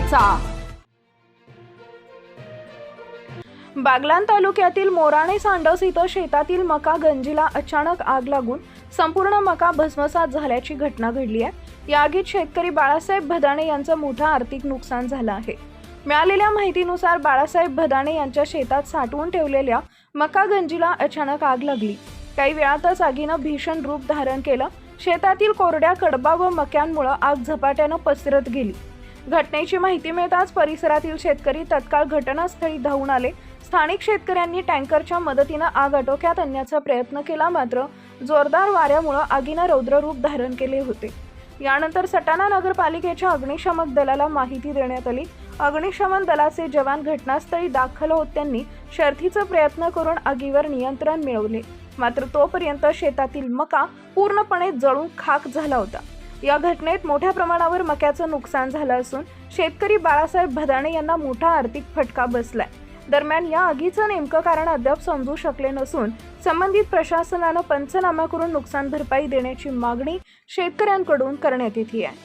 करायचा। बागलाण तालुक्यातील मोराणे सांडस इथं शेतातील मका गंजीला अचानक आग लागून संपूर्ण मका भस्मसात झाल्याची घटना घडली आहे। या आगीत शेतकरी बाळासाहेब भदाणे यांचं मोठं आर्थिक नुकसान झालं आहे। मिळालेल्या माहितीनुसार बाळासाहेब भदाणे यांच्या शेतात साठवून ठेवलेल्या मका गंजीला अचानक आग लागली। काही वेळातच आगीनं भीषण रूप धारण केलं। शेतातील कोरड्या कडबा व मक्यांमुळे आग झपाट्यानं पसरत गेली। घटनेची माहिती मिळताच परिसरातील शेतकरी तत्काळ घटनास्थळी धावून आले। स्थानिक शेतकऱ्यांनी टँकरच्या मदतीने आग आटोक्यात आणण्याचा प्रयत्न केला, मात्र जोरदार वाऱ्यामुळे आगीने रौद्र रूप धारण केले होते। यानंतर सटाणा नगरपालिकेच्या अग्निशमन दलाला माहिती देण्यात आली। अग्निशमन दलाचे जवान घटनास्थळी दाखल होत त्यांनी शर्थीचा प्रयत्न करून आगीवर नियंत्रण मिळवले, मात्र तोपर्यंत शेतातील मका पूर्णपणे जळून खाक झाला होता। या घटनेत मोठ्या प्रमाणावर मक्याचं नुकसान झालं असून शेतकरी बाळासाहेब भदाणे यांना मोठा आर्थिक फटका बसलाय। दरम्यान या आगीचं नेमकं कारण अद्याप समजू शकले नसून संबंधित प्रशासनानं पंचनामा करून नुकसान भरपाई देण्याची मागणी शेतकऱ्यांकडून करण्यात येते आहे।